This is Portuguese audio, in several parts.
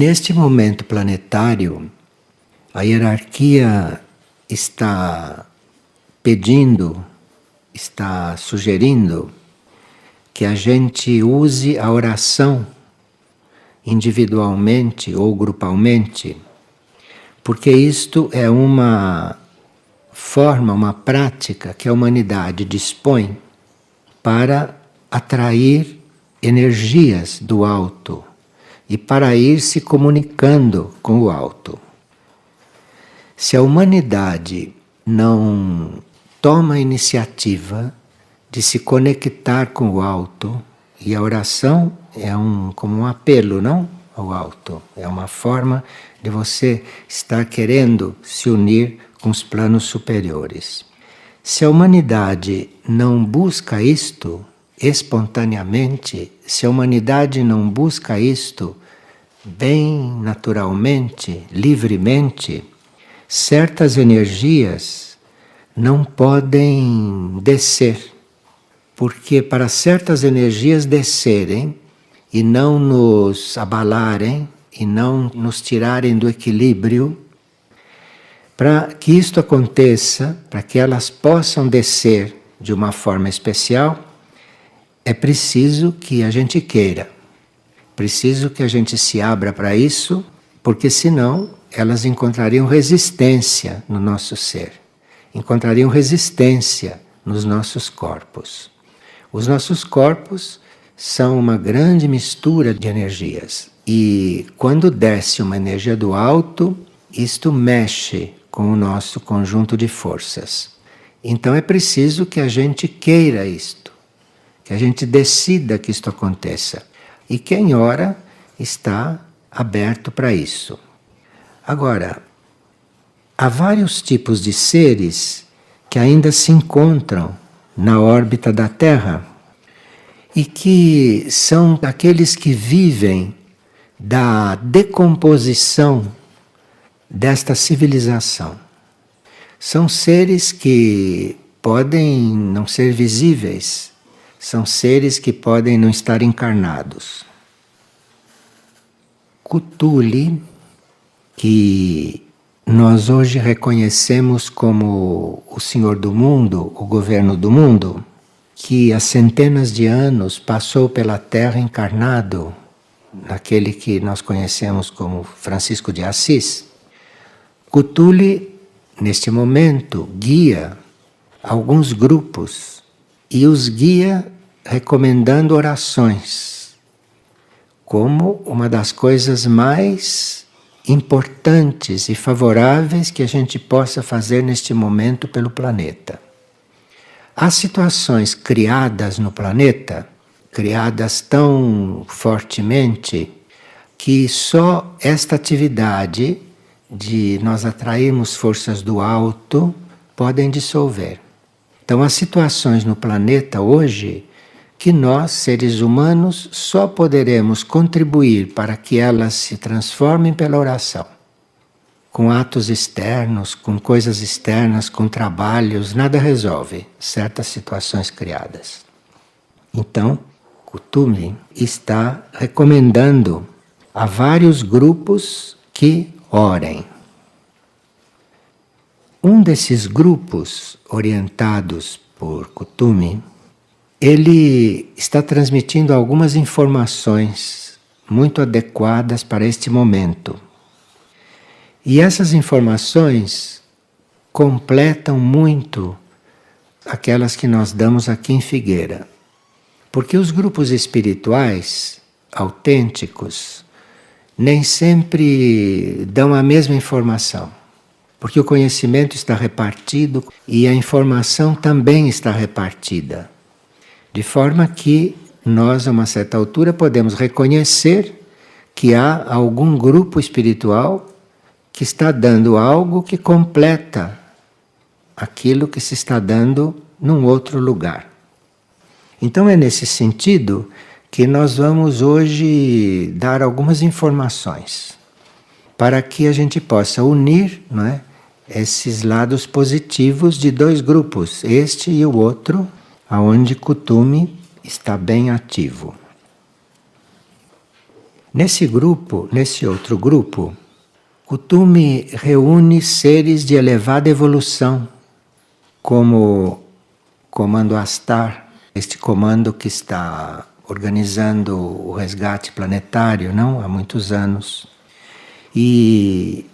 neste momento planetário, a hierarquia está pedindo, está sugerindo que a gente use a oração individualmente ou grupalmente, porque isto é uma forma, uma prática que a humanidade dispõe para atrair energias do alto e para ir se comunicando com o alto. Se a humanidade não toma a iniciativa de se conectar com o alto, e a oração é como um apelo, não? Ao alto. É uma forma de você estar querendo se unir com os planos superiores. Se a humanidade não busca isto espontaneamente, se a humanidade não busca isto bem naturalmente, livremente, certas energias não podem descer. Porque para certas energias descerem e não nos abalarem e não nos tirarem do equilíbrio, para que isto aconteça, para que elas possam descer de uma forma especial, é preciso que a gente queira. Preciso que a gente se abra para isso, porque senão elas encontrariam resistência no nosso ser, encontrariam resistência nos nossos corpos. Os nossos corpos são uma grande mistura de energias. E quando desce uma energia do alto, isto mexe com o nosso conjunto de forças. Então é preciso que a gente queira isto, que a gente decida que isto aconteça. E quem ora está aberto para isso. Agora, há vários tipos de seres que ainda se encontram na órbita da Terra e que são aqueles que vivem da decomposição desta civilização. São seres que podem não ser visíveis, são seres que podem não estar encarnados. Cthulhu, que nós hoje reconhecemos como o Senhor do Mundo, o governo do mundo, que há centenas de anos passou pela Terra encarnado, naquele que nós conhecemos como Francisco de Assis. Cthulhu, neste momento, guia alguns grupos e os guia recomendando orações como uma das coisas mais importantes e favoráveis que a gente possa fazer neste momento pelo planeta. Há situações criadas no planeta, criadas tão fortemente, que só esta atividade de nós atrairmos forças do alto podem dissolver. Então há situações no planeta hoje que nós, seres humanos, só poderemos contribuir para que elas se transformem pela oração. Com atos externos, com coisas externas, com trabalhos, nada resolve certas situações criadas. Então, Cthulhu está recomendando a vários grupos que orem. Um desses grupos orientados por Cthulhu, ele está transmitindo algumas informações muito adequadas para este momento. E essas informações completam muito aquelas que nós damos aqui em Figueira. Porque os grupos espirituais autênticos nem sempre dão a mesma informação. Porque o conhecimento está repartido e a informação também está repartida. De forma que nós, a uma certa altura, podemos reconhecer que há algum grupo espiritual que está dando algo que completa aquilo que se está dando num outro lugar. Então é nesse sentido que nós vamos hoje dar algumas informações para que a gente possa unir, não é, esses lados positivos de dois grupos, este e o outro, aonde Cthulhu está bem ativo. Nesse grupo, nesse outro grupo, Kuthumi reúne seres de elevada evolução, como Comando Astar, este comando que está organizando o resgate planetário, não? Há muitos anos. E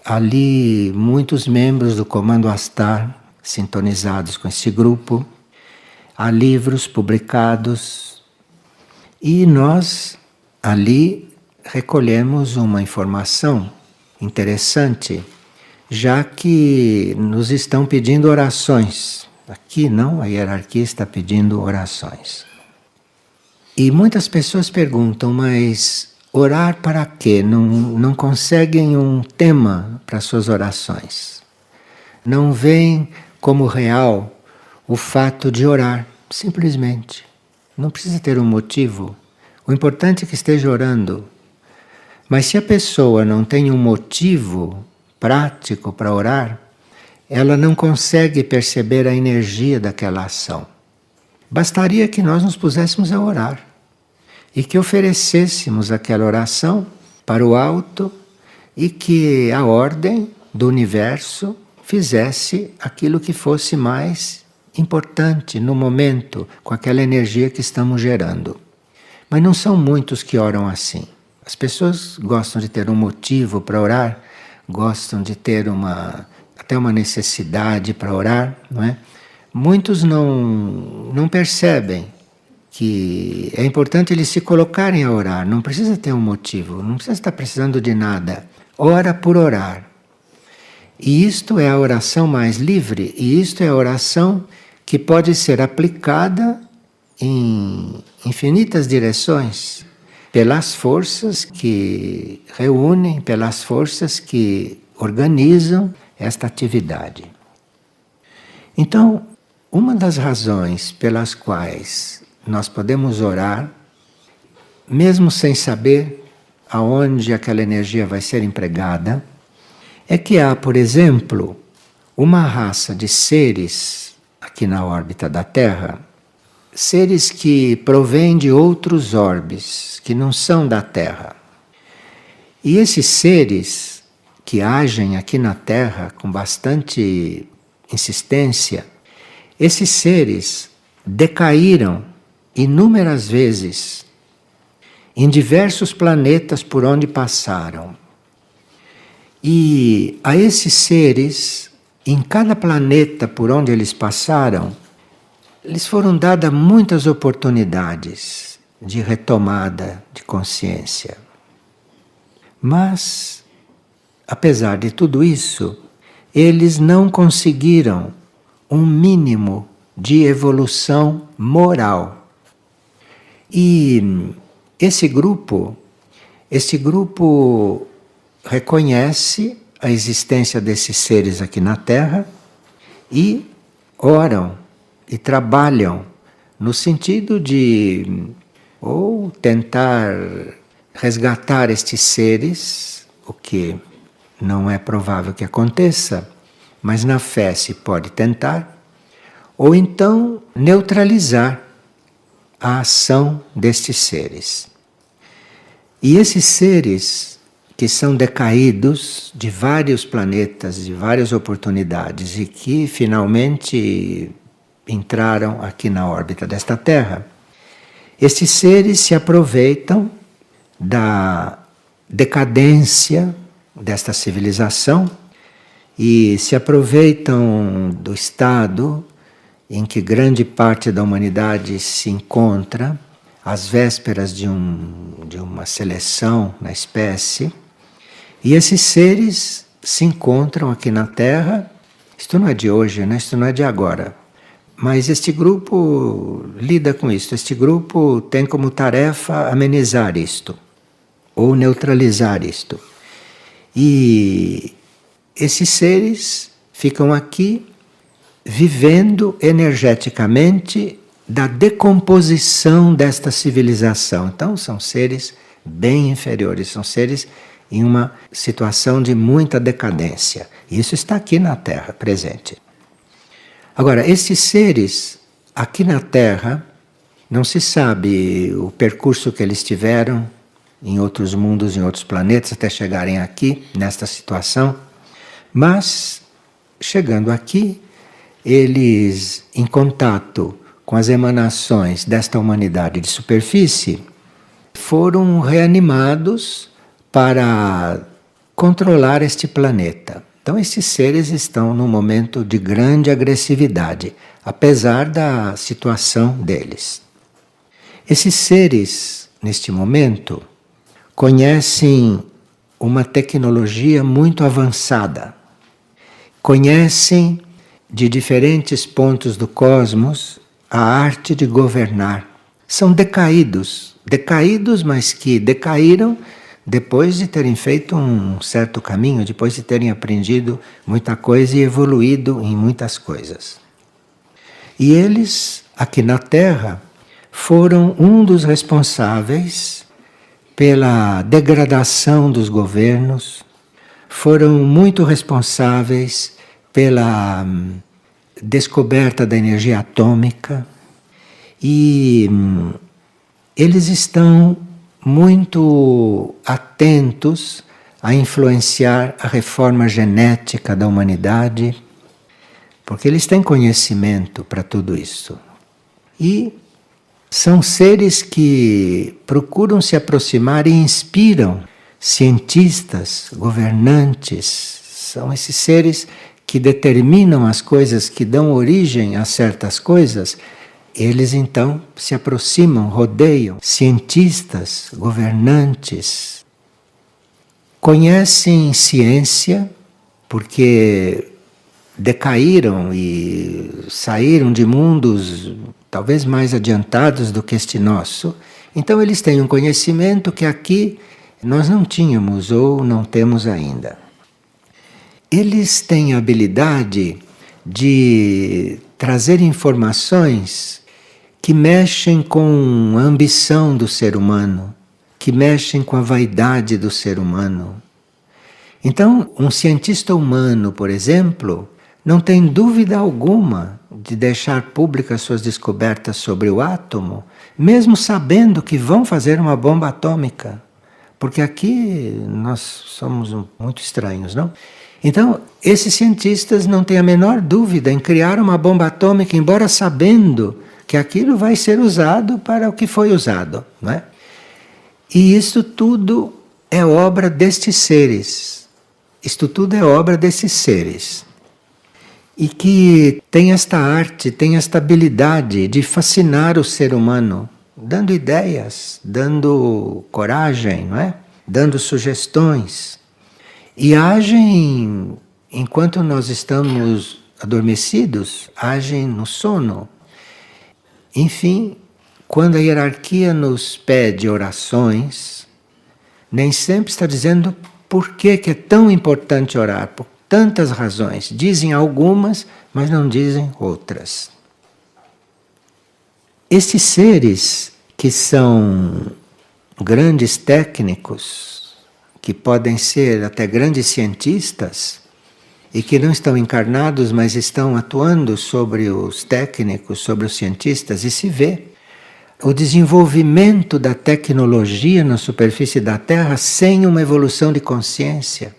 ali muitos membros do Comando Astar sintonizados com esse grupo, há livros publicados e nós ali recolhemos uma informação interessante, já que nos estão pedindo orações. Aqui não, a hierarquia está pedindo orações. E muitas pessoas perguntam, mas orar para quê? Não conseguem um tema para suas orações. Não veem como real o fato de orar, simplesmente. Não precisa ter um motivo. O importante é que esteja orando. Mas se a pessoa não tem um motivo prático para orar, ela não consegue perceber a energia daquela ação. Bastaria que nós nos puséssemos a orar e que oferecêssemos aquela oração para o alto e que a ordem do universo fizesse aquilo que fosse mais importante no momento, com aquela energia que estamos gerando. Mas não são muitos que oram assim. As pessoas gostam de ter um motivo para orar, gostam de ter até uma necessidade para orar, não é? Muitos não percebem que é importante eles se colocarem a orar, não precisa ter um motivo, não precisa estar precisando de nada. Ora por orar. E isto é a oração mais livre, e isto é a oração que pode ser aplicada em infinitas direções, pelas forças que reúnem, pelas forças que organizam esta atividade. Então, uma das razões pelas quais nós podemos orar, mesmo sem saber aonde aquela energia vai ser empregada, é que há, por exemplo, uma raça de seres aqui na órbita da Terra, seres que provêm de outros orbes, que não são da Terra. E esses seres que agem aqui na Terra com bastante insistência, esses seres decaíram inúmeras vezes em diversos planetas por onde passaram. E a esses seres, em cada planeta por onde eles passaram, lhes foram dadas muitas oportunidades de retomada de consciência. Mas, apesar de tudo isso, eles não conseguiram um mínimo de evolução moral. E esse grupo reconhece a existência desses seres aqui na Terra e oram e trabalham no sentido de ou tentar resgatar estes seres, o que não é provável que aconteça, mas na fé se pode tentar, ou então neutralizar a ação destes seres. E esses seres que são decaídos de vários planetas, de várias oportunidades e que finalmente entraram aqui na órbita desta Terra, esses seres se aproveitam da decadência desta civilização e se aproveitam do estado em que grande parte da humanidade se encontra, às vésperas de uma seleção na espécie, e esses seres se encontram aqui na Terra. Isto não é de hoje, né? Isto não é de agora. Mas este grupo lida com isto. Este grupo tem como tarefa amenizar isto, ou neutralizar isto. E esses seres ficam aqui vivendo energeticamente da decomposição desta civilização. Então são seres bem inferiores, são seres em uma situação de muita decadência. Isso está aqui na Terra, presente. Agora, esses seres aqui na Terra, não se sabe o percurso que eles tiveram, em outros mundos, em outros planetas, até chegarem aqui, nesta situação. Mas, chegando aqui, eles, em contato com as emanações desta humanidade de superfície, foram reanimados para controlar este planeta. Então, esses seres estão num momento de grande agressividade, apesar da situação deles. Esses seres, neste momento, conhecem uma tecnologia muito avançada. Conhecem de diferentes pontos do cosmos a arte de governar. São decaídos, mas que decaíram depois de terem feito um certo caminho, depois de terem aprendido muita coisa e evoluído em muitas coisas. E eles, aqui na Terra, foram um dos responsáveis pela degradação dos governos, foram muito responsáveis pela descoberta da energia atômica e eles estão muito atentos a influenciar a reforma genética da humanidade, porque eles têm conhecimento para tudo isso. E são seres que procuram se aproximar e inspiram cientistas, governantes. São esses seres que determinam as coisas, que dão origem a certas coisas. Eles então se aproximam, rodeiam cientistas, governantes. Conhecem ciência, porque decaíram e saíram de mundos talvez mais adiantados do que este nosso. Então eles têm um conhecimento que aqui nós não tínhamos ou não temos ainda. Eles têm a habilidade de trazer informações que mexem com a ambição do ser humano, que mexem com a vaidade do ser humano. Então, um cientista humano, por exemplo, não tem dúvida alguma de deixar públicas suas descobertas sobre o átomo, mesmo sabendo que vão fazer uma bomba atômica. Porque aqui nós somos muito estranhos, não? Então, esses cientistas não têm a menor dúvida em criar uma bomba atômica, embora sabendo que aquilo vai ser usado para o que foi usado, não é? E isso tudo é obra destes seres. Isto tudo é obra desses seres. E que tem esta arte, tem esta habilidade de fascinar o ser humano, dando ideias, dando coragem, não é? Dando sugestões. E agem, enquanto nós estamos adormecidos, agem no sono. Enfim, quando a hierarquia nos pede orações, nem sempre está dizendo por que é tão importante orar, por tantas razões. Dizem algumas, mas não dizem outras. Esses seres que são grandes técnicos, que podem ser até grandes cientistas, e que não estão encarnados, mas estão atuando sobre os técnicos, sobre os cientistas, e se vê o desenvolvimento da tecnologia na superfície da Terra sem uma evolução de consciência.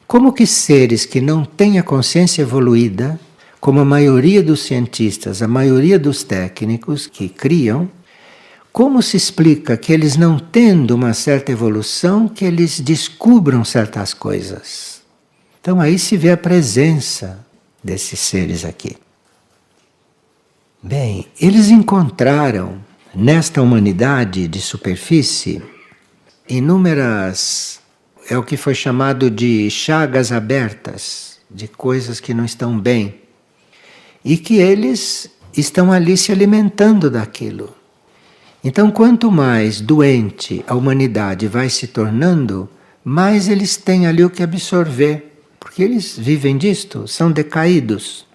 Como que seres que não têm a consciência evoluída, como a maioria dos cientistas, a maioria dos técnicos que criam, como se explica que eles não tendo uma certa evolução, que eles descubram certas coisas? Então aí se vê a presença desses seres aqui. Bem, eles encontraram nesta humanidade de superfície inúmeras, é o que foi chamado de chagas abertas, de coisas que não estão bem, e que eles estão ali se alimentando daquilo. Então, quanto mais doente a humanidade vai se tornando, mais eles têm ali o que absorver. Porque eles vivem disto, são decaídos.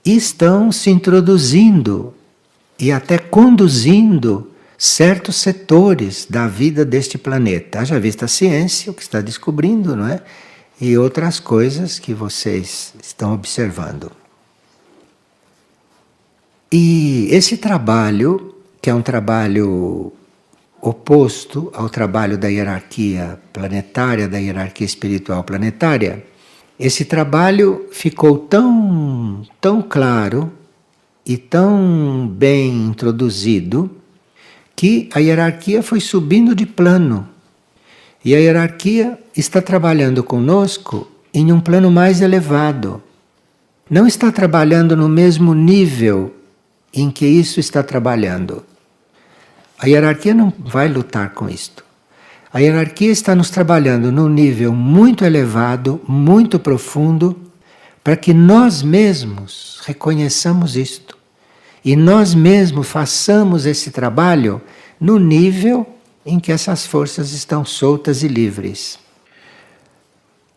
E estão se introduzindo e até conduzindo certos setores da vida deste planeta. Haja vista a ciência, o que está descobrindo, não é? E outras coisas que vocês estão observando. E esse trabalho, que é um trabalho oposto ao trabalho da hierarquia planetária, da hierarquia espiritual planetária, esse trabalho ficou tão claro e tão bem introduzido que a hierarquia foi subindo de plano. E a hierarquia está trabalhando conosco em um plano mais elevado. Não está trabalhando no mesmo nível em que isso está trabalhando. A hierarquia não vai lutar com isto. A hierarquia está nos trabalhando num nível muito elevado, muito profundo, para que nós mesmos reconheçamos isto. E nós mesmos façamos esse trabalho no nível em que essas forças estão soltas e livres.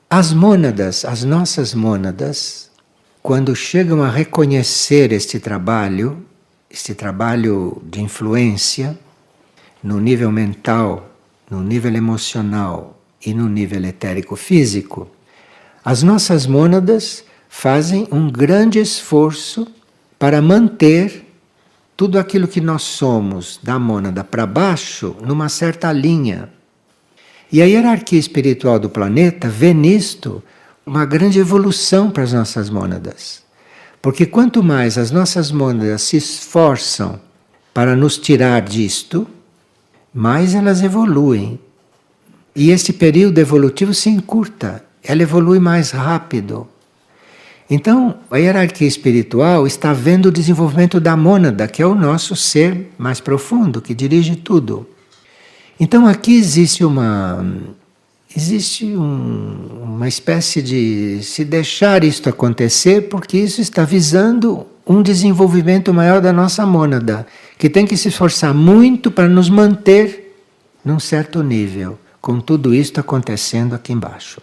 As mônadas, as nossas mônadas, quando chegam a reconhecer este trabalho de influência, no nível mental, no nível emocional e no nível etérico-físico, as nossas mônadas fazem um grande esforço para manter tudo aquilo que nós somos da mônada para baixo numa certa linha. E a hierarquia espiritual do planeta vê nisto uma grande evolução para as nossas mônadas. Porque quanto mais as nossas mônadas se esforçam para nos tirar disto, mais elas evoluem. E esse período evolutivo se encurta, ela evolui mais rápido. Então, a hierarquia espiritual está vendo o desenvolvimento da mônada, que é o nosso ser mais profundo, que dirige tudo. Então, aqui existe uma espécie de se deixar isto acontecer, porque isso está visando um desenvolvimento maior da nossa mônada, que tem que se esforçar muito para nos manter num certo nível, com tudo isto acontecendo aqui embaixo.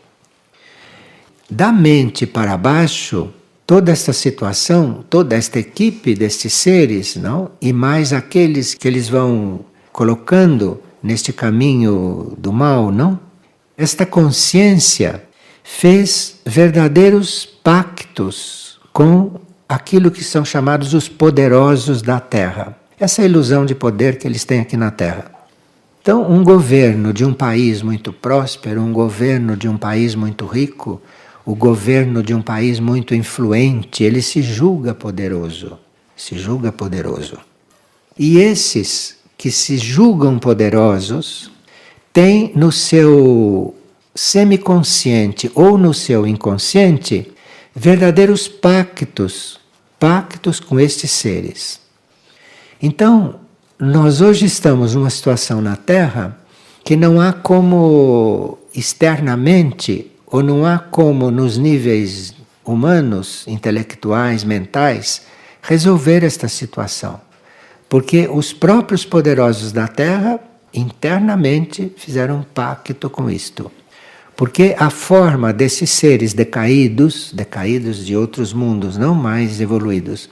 Da mente para baixo, toda esta situação, toda esta equipe destes seres, não? E mais aqueles que eles vão colocando neste caminho do mal, não? Esta consciência fez verdadeiros pactos com aquilo que são chamados os poderosos da Terra. Essa é a ilusão de poder que eles têm aqui na Terra. Então, um governo de um país muito próspero, um governo de um país muito rico, o governo de um país muito influente, ele se julga poderoso. Se julga poderoso. E esses que se julgam poderosos têm no seu semiconsciente ou no seu inconsciente verdadeiros pactos com estes seres. Então, nós hoje estamos numa situação na Terra que não há como externamente, ou não há como nos níveis humanos, intelectuais, mentais, resolver esta situação. Porque os próprios poderosos da Terra, internamente, fizeram um pacto com isto. Porque a forma desses seres decaídos de outros mundos, não mais evoluídos,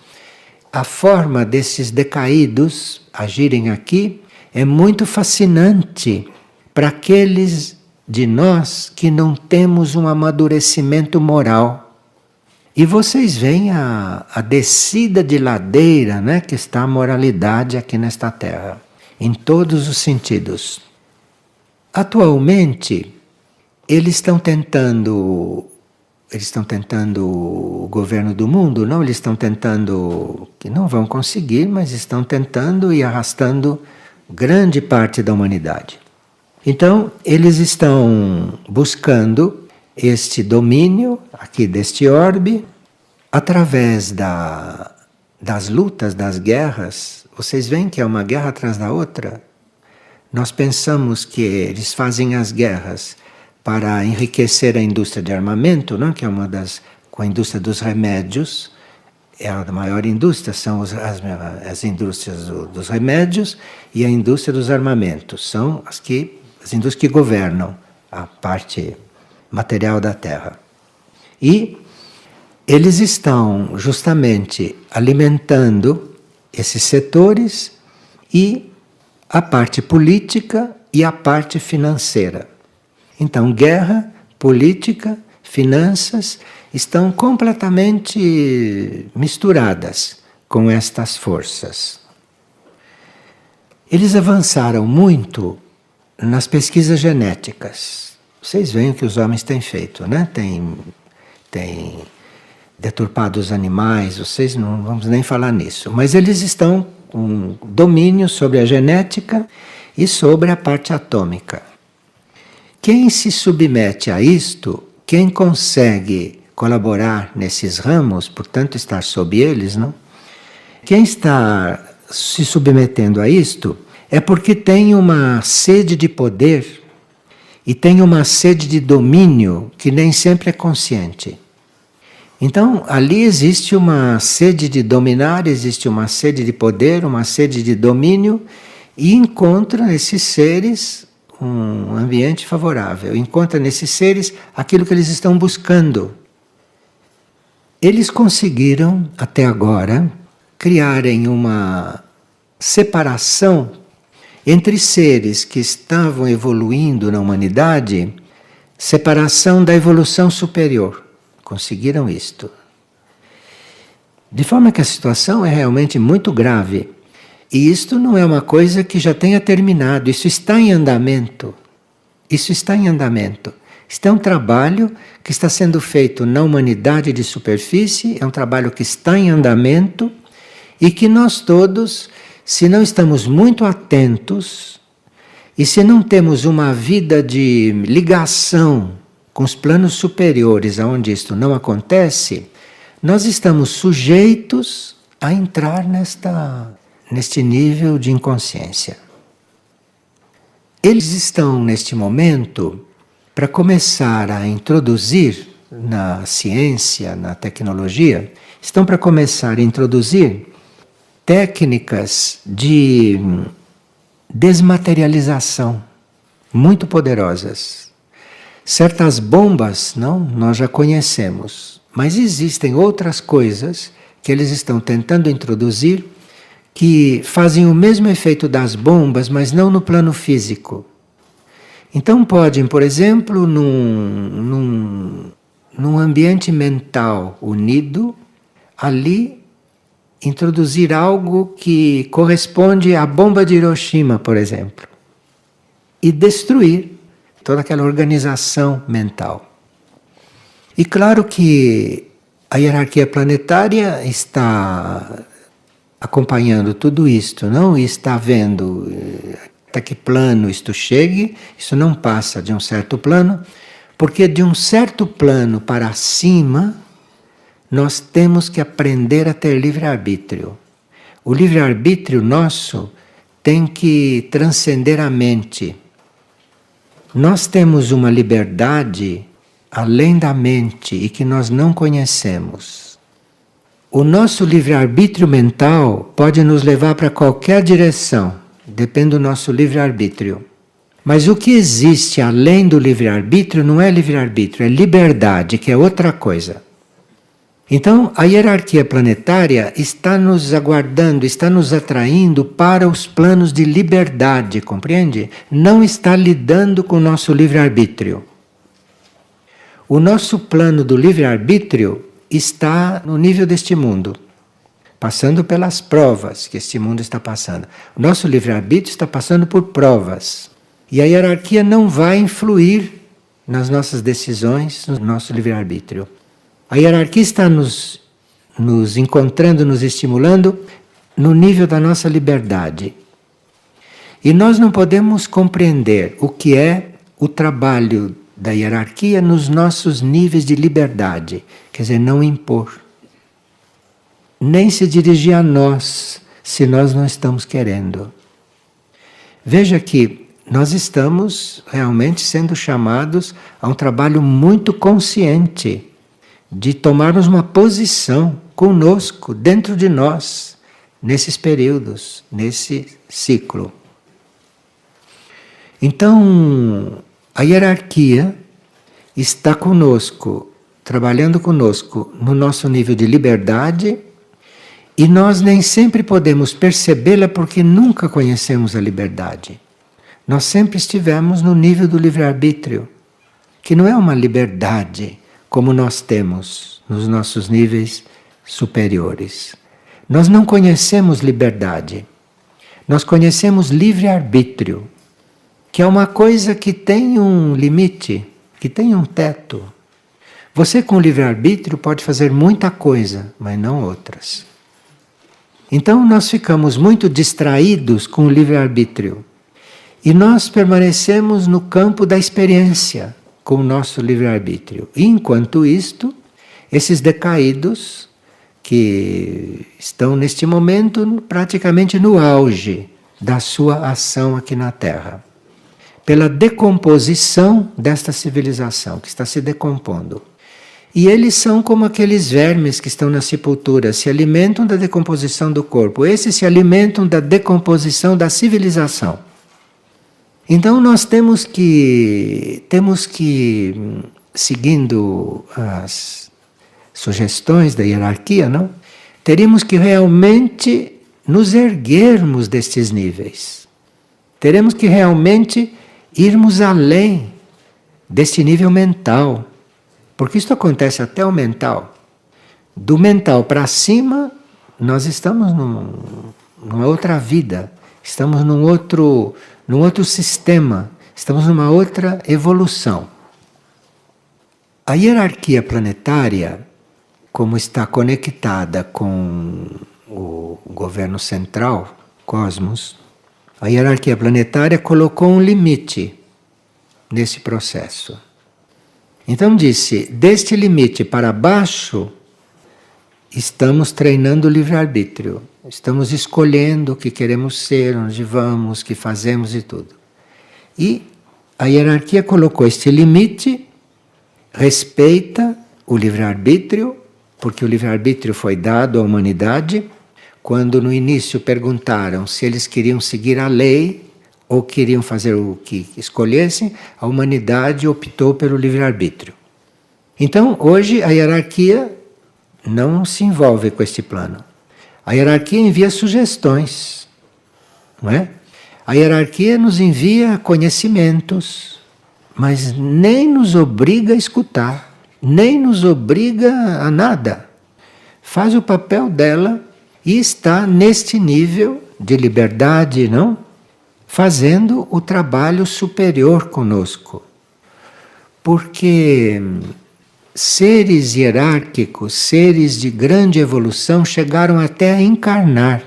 a forma desses decaídos agirem aqui é muito fascinante para aqueles de nós que não temos um amadurecimento moral. E vocês veem a descida de ladeira, né, que está a moralidade aqui nesta Terra, em todos os sentidos. Atualmente, eles estão tentando o governo do mundo, não? Eles estão tentando, que não vão conseguir, mas estão tentando e arrastando grande parte da humanidade. Então, eles estão buscando este domínio aqui deste orbe através das lutas, das guerras. Vocês veem que é uma guerra atrás da outra. Nós pensamos que eles fazem as guerras para enriquecer a indústria de armamento, não? Que é com a indústria dos remédios, é a maior indústria, são as indústrias dos remédios e a indústria dos armamentos, são as indústrias que governam a parte material da Terra. E eles estão justamente alimentando esses setores e a parte política e a parte financeira. Então, guerra, política, finanças estão completamente misturadas com estas forças. Eles avançaram muito nas pesquisas genéticas. Vocês veem o que os homens têm feito, né? Tem deturpado os animais, vocês não vamos nem falar nisso. Mas eles estão com domínio sobre a genética e sobre a parte atômica. Quem se submete a isto, quem consegue colaborar nesses ramos, portanto estar sob eles, não? Quem está se submetendo a isto é porque tem uma sede de poder e tem uma sede de domínio que nem sempre é consciente. Então, ali existe uma sede de dominar, existe uma sede de poder, uma sede de domínio, e encontra nesses seres um ambiente favorável, encontra nesses seres aquilo que eles estão buscando. Eles conseguiram, até agora, criarem uma separação entre seres que estavam evoluindo na humanidade, separação da evolução superior. Conseguiram isto. De forma que a situação é realmente muito grave. E isto não é uma coisa que já tenha terminado, isso está em andamento. Isso está em andamento. Isto é um trabalho que está sendo feito na humanidade de superfície, é um trabalho que está em andamento e que nós todos, se não estamos muito atentos e se não temos uma vida de ligação com os planos superiores, onde isto não acontece, nós estamos sujeitos a entrar neste nível de inconsciência. Eles estão, neste momento, para começar a introduzir na ciência, na tecnologia, estão para começar a introduzir técnicas de desmaterialização muito poderosas. Certas bombas, não, nós já conhecemos, mas existem outras coisas que eles estão tentando introduzir que fazem o mesmo efeito das bombas, mas não no plano físico. Então podem, por exemplo, num ambiente mental unido, ali introduzir algo que corresponde à bomba de Hiroshima, por exemplo, e destruir toda aquela organização mental. E claro que a hierarquia planetária está acompanhando tudo isto, não? E está vendo até que plano isto chegue, isso não passa de um certo plano, porque de um certo plano para cima, nós temos que aprender a ter livre-arbítrio. O livre-arbítrio nosso tem que transcender a mente. Nós temos uma liberdade além da mente e que nós não conhecemos. O nosso livre-arbítrio mental pode nos levar para qualquer direção, depende do nosso livre-arbítrio. Mas o que existe além do livre-arbítrio não é livre-arbítrio, é liberdade, que é outra coisa. Então, a hierarquia planetária está nos aguardando, está nos atraindo para os planos de liberdade, compreende? Não está lidando com o nosso livre-arbítrio. O nosso plano do livre-arbítrio está no nível deste mundo, passando pelas provas que este mundo está passando. O nosso livre-arbítrio está passando por provas. E a hierarquia não vai influir nas nossas decisões, no nosso livre-arbítrio. A hierarquia está nos encontrando, nos estimulando no nível da nossa liberdade. E nós não podemos compreender o que é o trabalho da hierarquia nos nossos níveis de liberdade. Quer dizer, não impor. Nem se dirigir a nós, se nós não estamos querendo. Veja que nós estamos realmente sendo chamados a um trabalho muito consciente de tomarmos uma posição conosco, dentro de nós, nesses períodos, nesse ciclo. Então, a hierarquia está conosco, trabalhando conosco no nosso nível de liberdade, e nós nem sempre podemos percebê-la porque nunca conhecemos a liberdade. Nós sempre estivemos no nível do livre-arbítrio, que não é uma liberdade como nós temos nos nossos níveis superiores. Nós não conhecemos liberdade. nós conhecemos livre-arbítrio, que é uma coisa que tem um limite, que tem um teto. Você com livre-arbítrio pode fazer muita coisa, mas não outras. Então nós ficamos muito distraídos com o livre-arbítrio. E nós permanecemos no campo da experiência com o nosso livre-arbítrio. Enquanto isto, esses decaídos, que estão neste momento praticamente no auge da sua ação aqui na Terra, pela decomposição desta civilização, que está se decompondo. E eles são como aqueles vermes que estão na sepultura, se alimentam da decomposição do corpo. Esses se alimentam da decomposição da civilização. Então nós temos que, seguindo as sugestões da hierarquia, não? Teríamos que realmente nos erguermos destes níveis. Teremos que realmente irmos além deste nível mental. Porque isso acontece até o mental. Do mental para cima, nós estamos numa outra vida. Estamos num outro sistema. Estamos numa outra evolução. A hierarquia planetária, como está conectada com o governo central, cosmos, a hierarquia planetária colocou um limite nesse processo. Então disse, deste limite para baixo, estamos treinando o livre-arbítrio. Estamos escolhendo o que queremos ser, onde vamos, o que fazemos e tudo. E a hierarquia colocou este limite, respeita o livre-arbítrio, porque o livre-arbítrio foi dado à humanidade. Quando no início perguntaram se eles queriam seguir a lei ou queriam fazer o que escolhessem, a humanidade optou pelo livre-arbítrio. Então, hoje, a hierarquia não se envolve com este plano. A hierarquia envia sugestões, não é? A hierarquia nos envia conhecimentos, mas nem nos obriga a escutar, nem nos obriga a nada. Faz o papel dela e está neste nível de liberdade, não? Fazendo o trabalho superior conosco. Porque seres hierárquicos, seres de grande evolução, chegaram até a encarnar.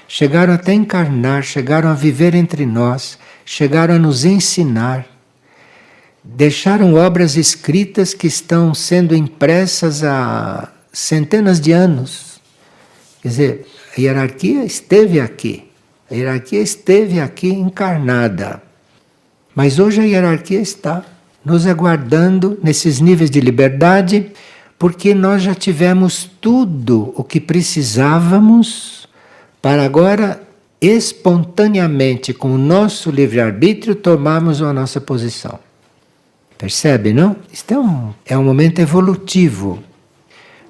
Chegaram até a encarnar, chegaram a viver entre nós, chegaram a nos ensinar. Deixaram obras escritas que estão sendo impressas há centenas de anos. Quer dizer, a hierarquia esteve aqui. A hierarquia esteve aqui encarnada. Mas hoje a hierarquia está nos aguardando nesses níveis de liberdade, porque nós já tivemos tudo o que precisávamos para agora, espontaneamente, com o nosso livre-arbítrio, tomarmos a nossa posição. Percebe, não? Isto é um momento evolutivo.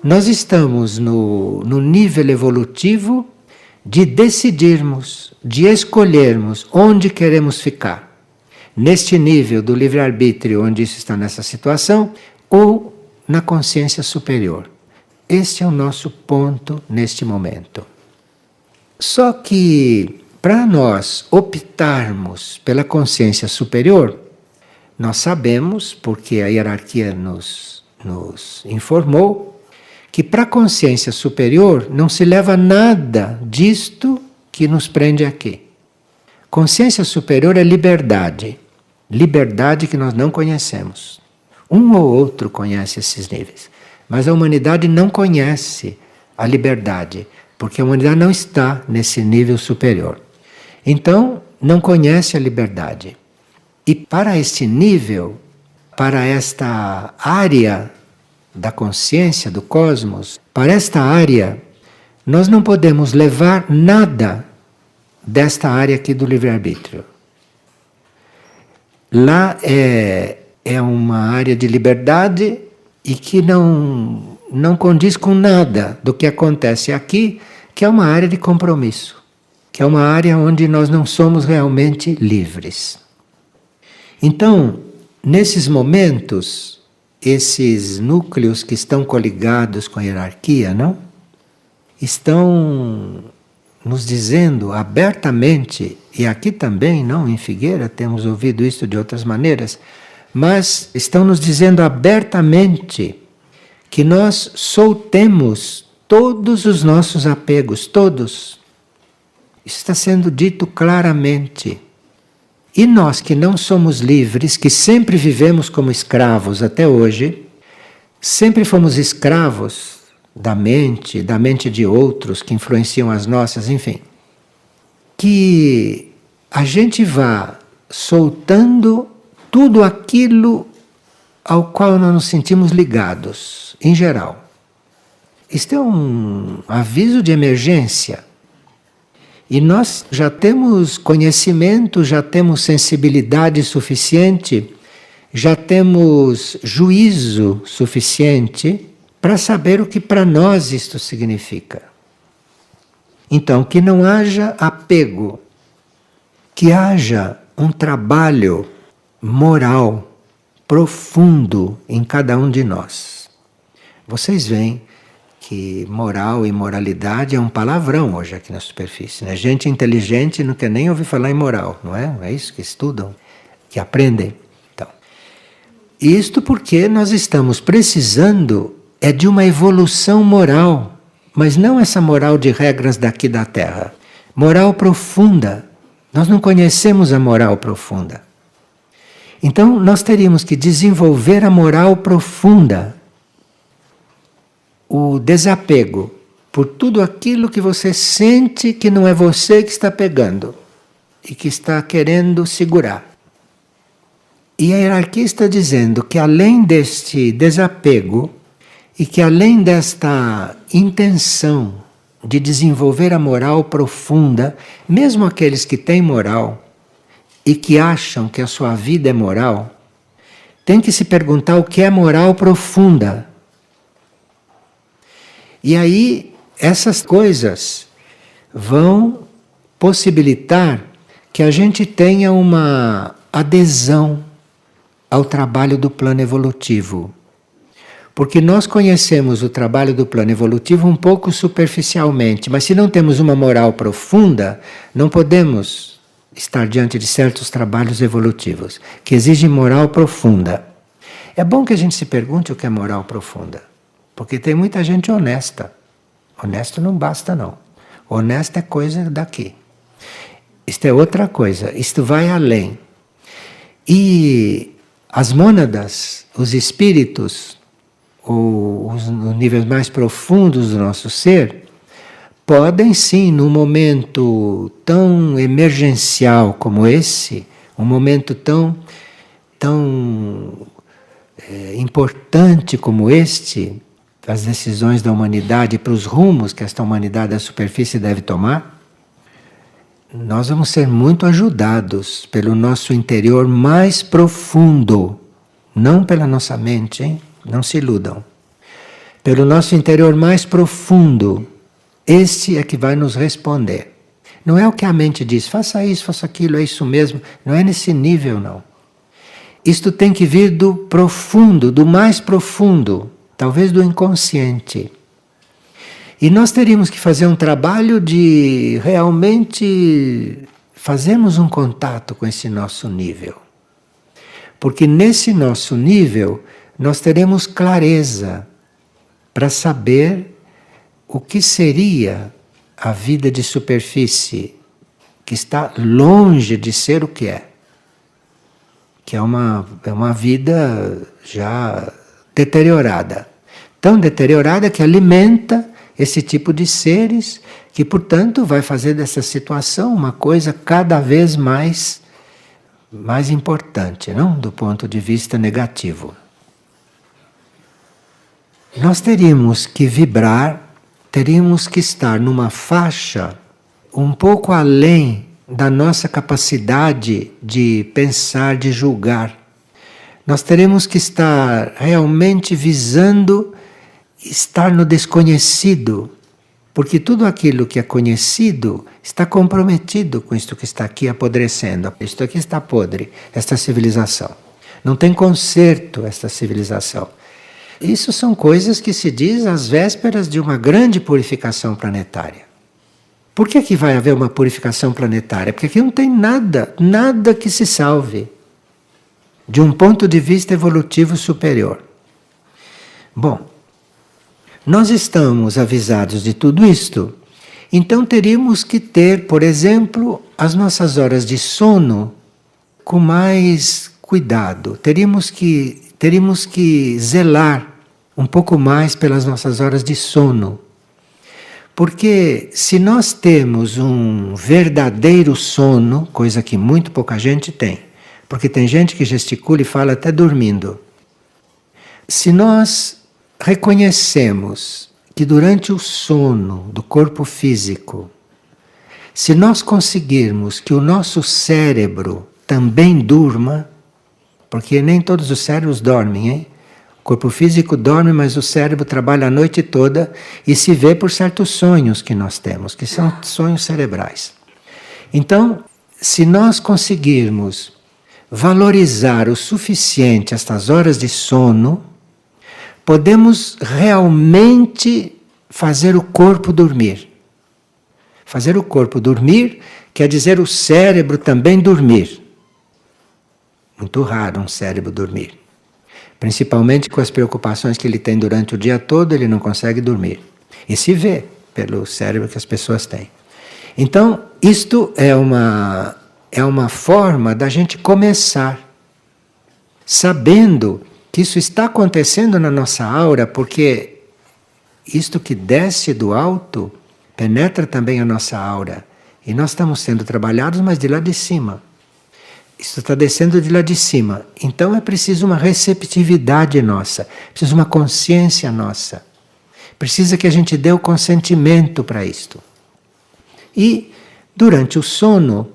Nós estamos no nível evolutivo de decidirmos, de escolhermos onde queremos ficar. Neste nível do livre-arbítrio, onde isso está nessa situação, ou na consciência superior. Este é o nosso ponto neste momento. Só que, para nós optarmos pela consciência superior, nós sabemos, porque a hierarquia nos informou, que para a consciência superior não se leva nada disto que nos prende aqui. Consciência superior é liberdade. Liberdade que nós não conhecemos. Um ou outro conhece esses níveis. Mas a humanidade não conhece a liberdade, porque a humanidade não está nesse nível superior. Então, não conhece a liberdade. E para este nível, para esta área da consciência, do cosmos, para esta área, nós não podemos levar nada desta área aqui do livre-arbítrio. Lá é uma área de liberdade e que não condiz com nada do que acontece aqui, que é uma área de compromisso, que é uma área onde nós não somos realmente livres. Então, nesses momentos, esses núcleos que estão coligados com a hierarquia, não? Estão nos dizendo abertamente, e aqui também, não em Figueira, temos ouvido isso de outras maneiras, mas estão nos dizendo abertamente que nós soltemos todos os nossos apegos, todos. Isso está sendo dito claramente. E nós que não somos livres, que sempre vivemos como escravos até hoje, sempre fomos escravos da mente de outros que influenciam as nossas, enfim. Que a gente vá soltando tudo aquilo ao qual nós nos sentimos ligados, em geral. Isto é um aviso de emergência. E nós já temos conhecimento, já temos sensibilidade suficiente, já temos juízo suficiente para saber o que para nós isto significa. Então, que não haja apego, que haja um trabalho moral profundo em cada um de nós. Vocês veem que moral e moralidade é um palavrão hoje aqui na superfície, né? Gente inteligente não quer nem ouvir falar em moral, não é? É isso que estudam, que aprendem. Então, isto porque nós estamos precisando é de uma evolução moral, mas não essa moral de regras daqui da Terra. Moral profunda. Nós não conhecemos a moral profunda. Então, nós teríamos que desenvolver a moral profunda. O desapego por tudo aquilo que você sente que não é você que está pegando e que está querendo segurar. E a hierarquia está dizendo que além deste desapego e que além desta intenção de desenvolver a moral profunda, mesmo aqueles que têm moral e que acham que a sua vida é moral, tem que se perguntar o que é moral profunda. E aí, essas coisas vão possibilitar que a gente tenha uma adesão ao trabalho do plano evolutivo. Porque nós conhecemos o trabalho do plano evolutivo um pouco superficialmente, mas se não temos uma moral profunda, não podemos estar diante de certos trabalhos evolutivos, que exigem moral profunda. É bom que a gente se pergunte o que é moral profunda. Porque tem muita gente honesta. Honesto não basta, não. Honesto é coisa daqui. Isto é outra coisa. Isto vai além. E as mônadas, os espíritos, ou os níveis mais profundos do nosso ser, podem sim, num momento tão emergencial como esse, um momento tão importante como este, as decisões da humanidade para os rumos que esta humanidade da superfície deve tomar, nós vamos ser muito ajudados pelo nosso interior mais profundo, não pela nossa mente, hein? Não se iludam. Pelo nosso interior mais profundo, este é que vai nos responder. Não é o que a mente diz, faça isso, faça aquilo, é isso mesmo. Não é nesse nível, não. Isto tem que vir do profundo, do mais profundo, talvez do inconsciente. E nós teríamos que fazer um trabalho de realmente fazermos um contato com esse nosso nível. Porque nesse nosso nível nós teremos clareza para saber o que seria a vida de superfície, que está longe de ser o que é. Que é uma vida já deteriorada. Tão deteriorada que alimenta esse tipo de seres, que, portanto, vai fazer dessa situação uma coisa cada vez mais importante, não? Do ponto de vista negativo. Nós teríamos que vibrar, teríamos que estar numa faixa um pouco além da nossa capacidade de pensar, de julgar. Nós teremos que estar realmente visando estar no desconhecido, porque tudo aquilo que é conhecido está comprometido com isto que está aqui apodrecendo. Isto aqui está podre, esta civilização. Não tem conserto esta civilização. Isso são coisas que se diz às vésperas de uma grande purificação planetária. Por que vai haver uma purificação planetária? Porque aqui não tem nada, nada que se salve de um ponto de vista evolutivo superior. Bom, nós estamos avisados de tudo isto, então teríamos que ter, por exemplo, as nossas horas de sono com mais cuidado. Teríamos que zelar um pouco mais pelas nossas horas de sono. Porque se nós temos um verdadeiro sono, coisa que muito pouca gente tem, porque tem gente que gesticula e fala até dormindo. Se nós reconhecemos que durante o sono do corpo físico, se nós conseguirmos que o nosso cérebro também durma, porque nem todos os cérebros dormem, hein? O corpo físico dorme, mas o cérebro trabalha a noite toda e se vê por certos sonhos que nós temos, que são sonhos cerebrais. Então, se nós conseguirmos valorizar o suficiente estas horas de sono, podemos realmente fazer o corpo dormir. Fazer o corpo dormir quer dizer o cérebro também dormir. Muito raro um cérebro dormir. Principalmente com as preocupações que ele tem durante o dia todo, ele não consegue dormir. E se vê pelo cérebro que as pessoas têm. Então, isto é uma forma da gente começar, sabendo que isso está acontecendo na nossa aura, porque isto que desce do alto penetra também a nossa aura. E nós estamos sendo trabalhados, mas de lá de cima. Isso está descendo de lá de cima. Então é preciso uma receptividade nossa, precisa uma consciência nossa. Precisa que a gente dê o consentimento para isto. E durante o sono,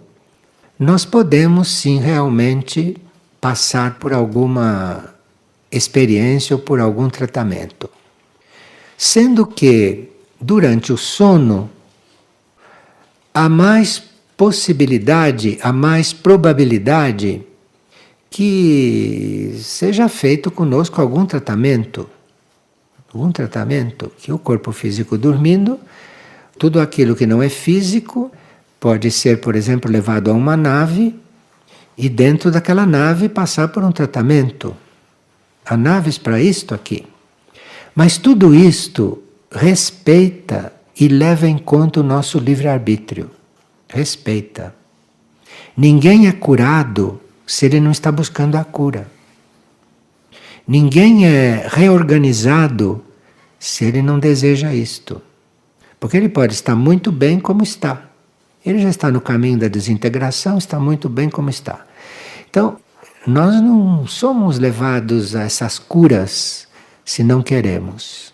nós podemos sim realmente passar por alguma experiência ou por algum tratamento. Sendo que durante o sono há mais possibilidade, há mais probabilidade que seja feito conosco algum tratamento, que o corpo físico dormindo, tudo aquilo que não é físico pode ser, por exemplo, levado a uma nave e dentro daquela nave passar por um tratamento. Há naves para isto aqui. Mas tudo isto respeita e leva em conta o nosso livre-arbítrio. Respeita. Ninguém é curado se ele não está buscando a cura. Ninguém é reorganizado se ele não deseja isto. Porque ele pode estar muito bem como está. Ele já está no caminho da desintegração, está muito bem como está. Então, nós não somos levados a essas curas se não queremos.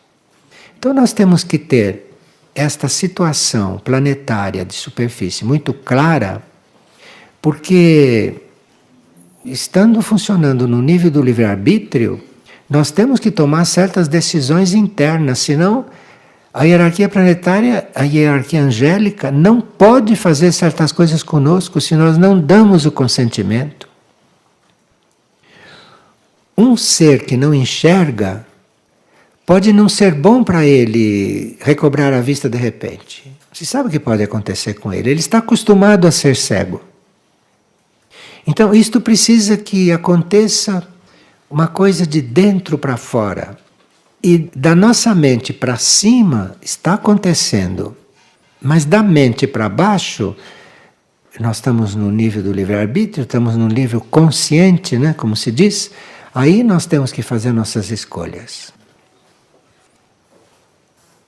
Então nós temos que ter esta situação planetária de superfície muito clara, porque estando funcionando no nível do livre-arbítrio, nós temos que tomar certas decisões internas, senão a hierarquia planetária, a hierarquia angélica, não pode fazer certas coisas conosco se nós não damos o consentimento. Um ser que não enxerga pode não ser bom para ele recobrar a vista de repente. Você sabe o que pode acontecer com ele? Ele está acostumado a ser cego. Então, isto precisa que aconteça uma coisa de dentro para fora. E da nossa mente para cima está acontecendo. Mas da mente para baixo, nós estamos no nível do livre-arbítrio, estamos no nível consciente, né, como se diz. Aí nós temos que fazer nossas escolhas.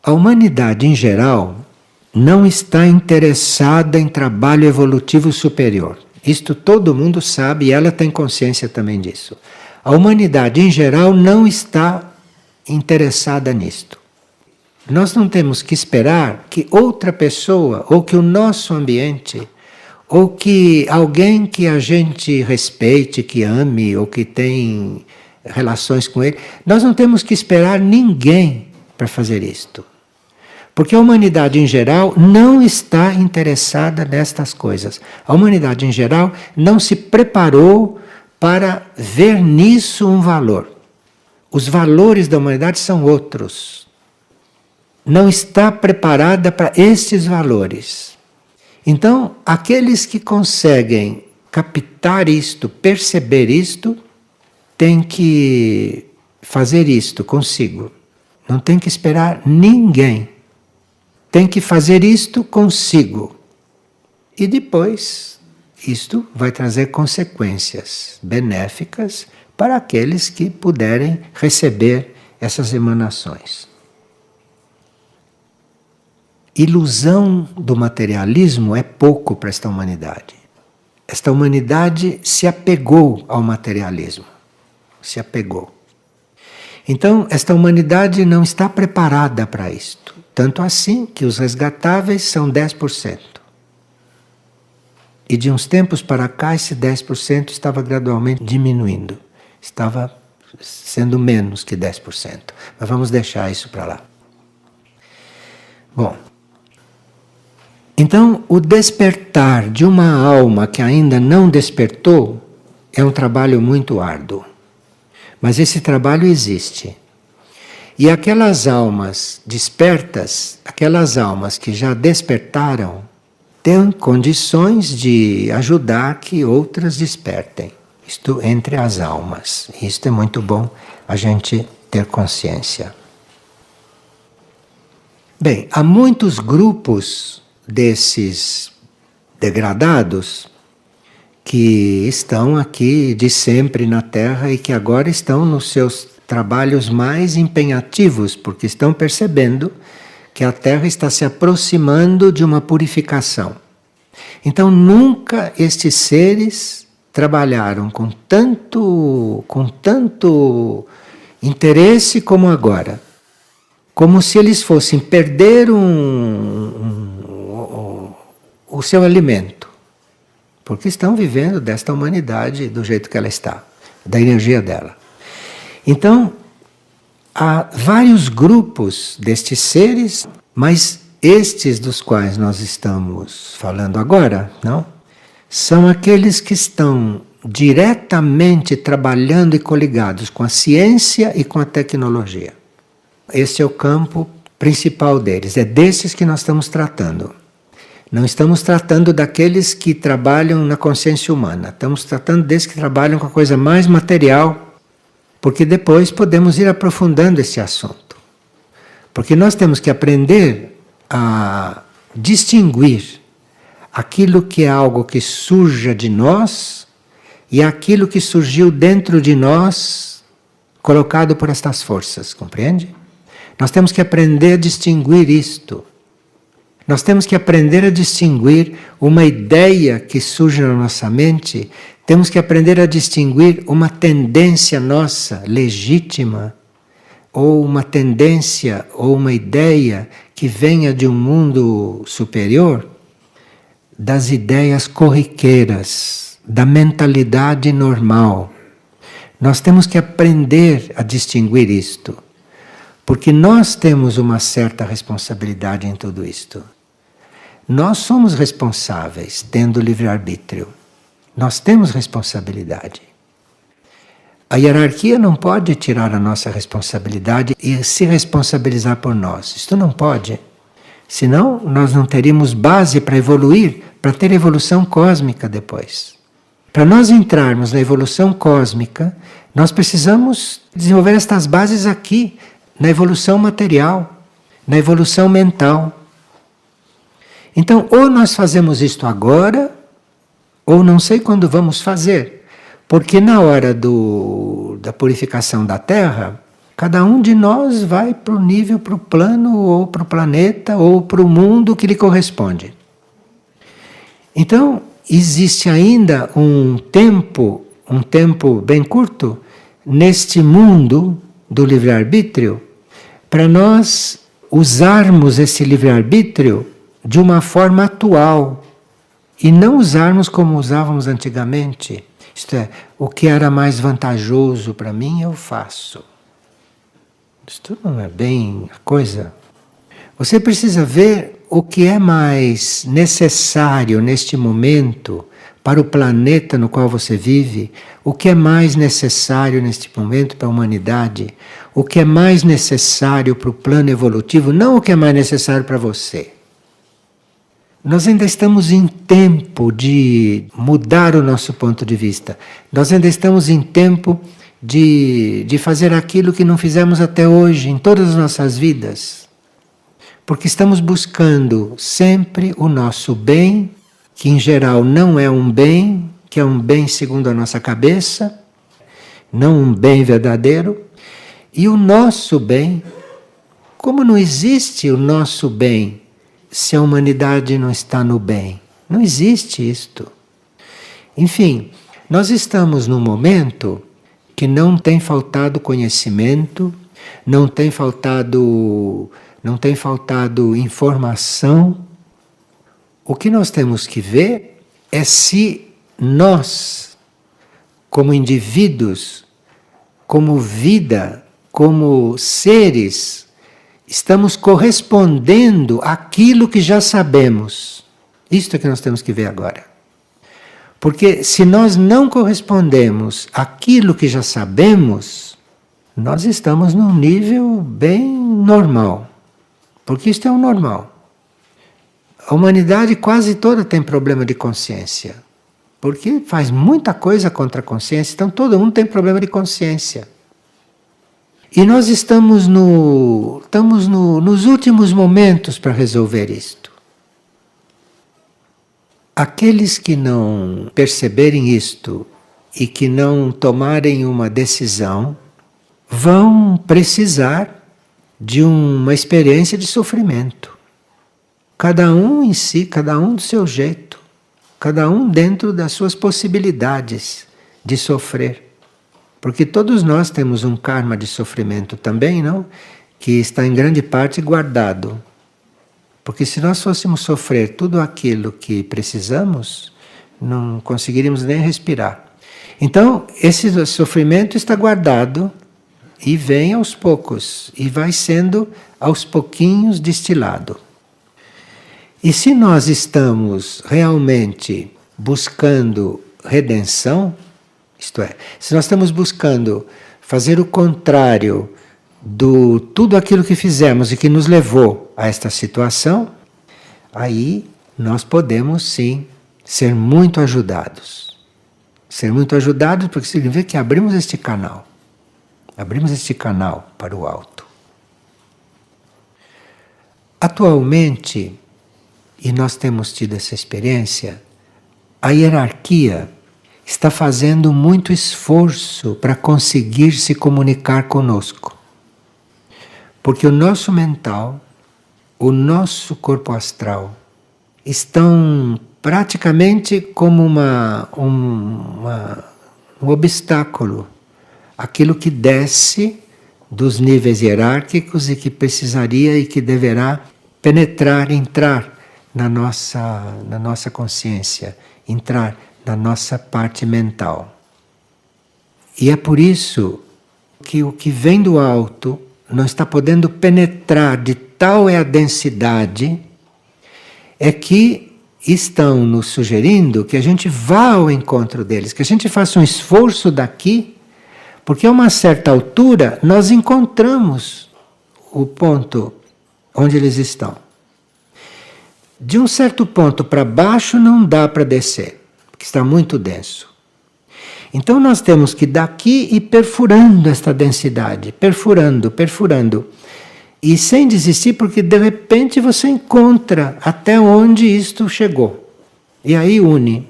A humanidade em geral não está interessada em trabalho evolutivo superior. Isto todo mundo sabe e ela tem consciência também disso. A humanidade em geral não está interessada nisto. Nós não temos que esperar que outra pessoa, ou que o nosso ambiente, ou que alguém que a gente respeite, que ame, ou que tem relações com ele, nós não temos que esperar ninguém para fazer isto. Porque a humanidade em geral não está interessada nestas coisas. A humanidade em geral não se preparou para ver nisso um valor. Os valores da humanidade são outros. não está preparada para estes valores. Então, aqueles que conseguem captar isto, perceber isto, têm que fazer isto consigo. Não tem que esperar ninguém. Tem que fazer isto consigo. E depois, isto vai trazer consequências benéficas para aqueles que puderem receber essas emanações. Ilusão do materialismo é pouco para esta humanidade. Esta humanidade se apegou ao materialismo. Se apegou. Então, esta humanidade não está preparada para isto. Tanto assim que os resgatáveis são 10%. E de uns tempos para cá, esse 10% estava gradualmente diminuindo. Estava sendo menos que 10%. Mas vamos deixar isso para lá. Bom, então o despertar de uma alma que ainda não despertou é um trabalho muito árduo. Mas esse trabalho existe. E aquelas almas despertas, aquelas almas que já despertaram, têm condições de ajudar que outras despertem. Isto entre as almas. Isto é muito bom a gente ter consciência. Bem, há muitos grupos desses degradados que estão aqui de sempre na Terra e que agora estão nos seus trabalhos mais empenhativos, porque estão percebendo que a Terra está se aproximando de uma purificação. Então nunca estes seres trabalharam com tanto interesse como agora. Como se eles fossem perder o seu alimento. Porque estão vivendo desta humanidade do jeito que ela está, da energia dela. Então, há vários grupos destes seres, mas estes dos quais nós estamos falando agora, não? São aqueles que estão diretamente trabalhando e coligados com a ciência e com a tecnologia. Esse é o campo principal deles, é desses que nós estamos tratando. Não estamos tratando daqueles que trabalham na consciência humana, estamos tratando desses que trabalham com a coisa mais material, porque depois podemos ir aprofundando esse assunto. Porque nós temos que aprender a distinguir aquilo que é algo que surja de nós e aquilo que surgiu dentro de nós, colocado por estas forças, compreende? Nós temos que aprender a distinguir isto. Nós temos que aprender a distinguir uma ideia que surge na nossa mente, temos que aprender a distinguir uma tendência nossa, legítima, ou uma tendência ou uma ideia que venha de um mundo superior, das ideias corriqueiras, da mentalidade normal. Nós temos que aprender a distinguir isto, porque nós temos uma certa responsabilidade em tudo isto. Nós somos responsáveis, tendo livre-arbítrio. Nós temos responsabilidade. A hierarquia não pode tirar a nossa responsabilidade e se responsabilizar por nós. Isto não pode. Senão, nós não teríamos base para evoluir, para ter evolução cósmica depois. Para nós entrarmos na evolução cósmica, nós precisamos desenvolver estas bases aqui, na evolução material, na evolução mental. Então, ou nós fazemos isto agora, ou não sei quando vamos fazer. Porque na hora da purificação da Terra, cada um de nós vai para o nível, para o plano, ou para o planeta, ou para o mundo que lhe corresponde. Então, existe ainda um tempo bem curto, neste mundo do livre-arbítrio, para nós usarmos esse livre-arbítrio de uma forma atual e não usarmos como usávamos antigamente. Isto é, o que era mais vantajoso para mim eu faço. Isto não é bem a coisa. Você precisa ver o que é mais necessário neste momento para o planeta no qual você vive, o que é mais necessário neste momento para a humanidade, o que é mais necessário para o plano evolutivo, não o que é mais necessário para você. Nós ainda estamos em tempo de mudar o nosso ponto de vista. Nós ainda estamos em tempo de fazer aquilo que não fizemos até hoje, em todas as nossas vidas. Porque estamos buscando sempre o nosso bem, que em geral não é um bem, que é um bem segundo a nossa cabeça, não um bem verdadeiro. E o nosso bem, como não existe o nosso bem se a humanidade não está no bem? Não existe isto. Enfim, nós estamos num momento que não tem faltado conhecimento, não tem faltado informação. O que nós temos que ver é se nós, como indivíduos, como vida, como seres, estamos correspondendo àquilo que já sabemos. Isto é que nós temos que ver agora. Porque se nós não correspondemos àquilo que já sabemos, nós estamos num nível bem normal. Porque isto é o normal. A humanidade quase toda tem problema de consciência. Porque faz muita coisa contra a consciência, então todo mundo tem problema de consciência. E nós estamos nos últimos momentos para resolver isto. Aqueles que não perceberem isto e que não tomarem uma decisão, vão precisar de uma experiência de sofrimento. Cada um em si, cada um do seu jeito, cada um dentro das suas possibilidades de sofrer. Porque todos nós temos um karma de sofrimento também, não? Que está em grande parte guardado. Porque se nós fôssemos sofrer tudo aquilo que precisamos, não conseguiríamos nem respirar. Então, esse sofrimento está guardado e vem aos poucos, e vai sendo aos pouquinhos destilado. E se nós estamos realmente buscando redenção, isto é, se nós estamos buscando fazer o contrário do tudo aquilo que fizemos e que nos levou a esta situação, aí nós podemos sim ser muito ajudados. Ser muito ajudados porque significa que abrimos este canal. Abrimos este canal para o alto. Atualmente, e nós temos tido essa experiência, a hierarquia está fazendo muito esforço para conseguir se comunicar conosco. Porque o nosso mental, o nosso corpo astral, estão praticamente como um obstáculo. Aquilo que desce dos níveis hierárquicos e que precisaria e que deverá penetrar, entrar na nossa consciência, entrar na nossa parte mental. E é por isso que o que vem do alto não está podendo penetrar, de tal é a densidade, é que estão nos sugerindo que a gente vá ao encontro deles, que a gente faça um esforço daqui, porque a uma certa altura nós encontramos o ponto onde eles estão. De um certo ponto para baixo não dá para descer, porque está muito denso. Então nós temos que daqui ir perfurando esta densidade, perfurando. E sem desistir, porque de repente você encontra até onde isto chegou. E aí une.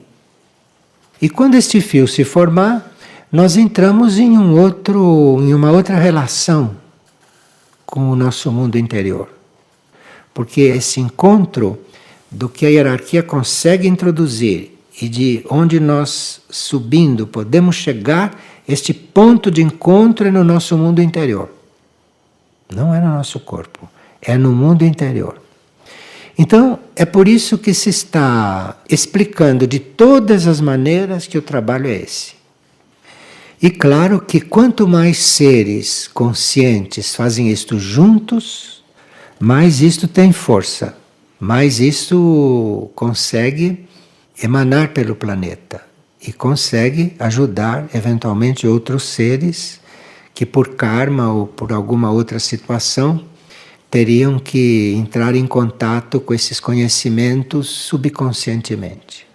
E quando este fio se formar, nós entramos em uma outra relação com o nosso mundo interior. Porque esse encontro do que a hierarquia consegue introduzir e de onde nós, subindo, podemos chegar, este ponto de encontro é no nosso mundo interior. Não é no nosso corpo, é no mundo interior. Então, é por isso que se está explicando de todas as maneiras que o trabalho é esse. E claro que quanto mais seres conscientes fazem isto juntos, mais isto tem força, mais isto consegue emanar pelo planeta e consegue ajudar eventualmente outros seres que por karma ou por alguma outra situação teriam que entrar em contato com esses conhecimentos subconscientemente.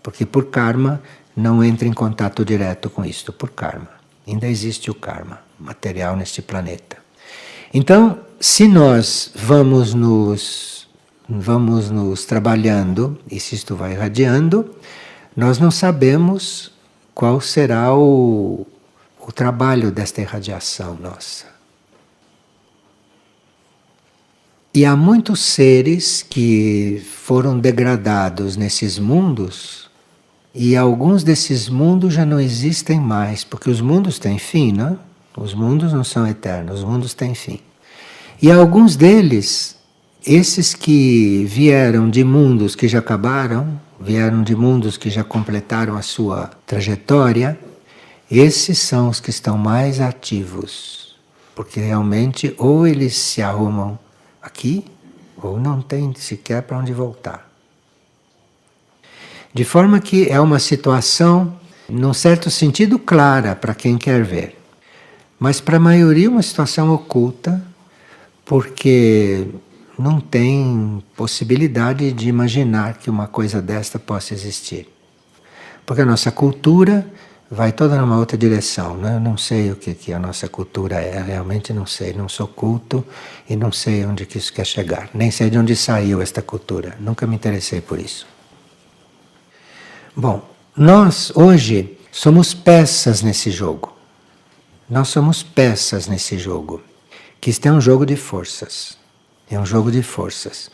Porque por karma não entra em contato direto com isto, por karma. Ainda existe o karma material neste planeta. Então, se nós vamos nos trabalhando, e se isto vai irradiando, nós não sabemos qual será o trabalho desta irradiação nossa. E há muitos seres que foram degradados nesses mundos, e alguns desses mundos já não existem mais, porque os mundos têm fim, não? Os mundos não são eternos, os mundos têm fim. E alguns deles, esses que vieram de mundos que já acabaram, vieram de mundos que já completaram a sua trajetória, esses são os que estão mais ativos, porque realmente ou eles se arrumam aqui, ou não tem sequer para onde voltar. De forma que é uma situação, num certo sentido, clara para quem quer ver, mas para a maioria uma situação oculta, porque não tem possibilidade de imaginar que uma coisa desta possa existir. Porque a nossa cultura vai toda numa outra direção, né? Eu não sei o que a nossa cultura é, realmente não sei, não sou culto e não sei onde que isso quer chegar, nem sei de onde saiu esta cultura, nunca me interessei por isso. Bom, nós hoje somos peças nesse jogo. Nós somos peças nesse jogo, que isto é um jogo de forças. É um jogo de forças.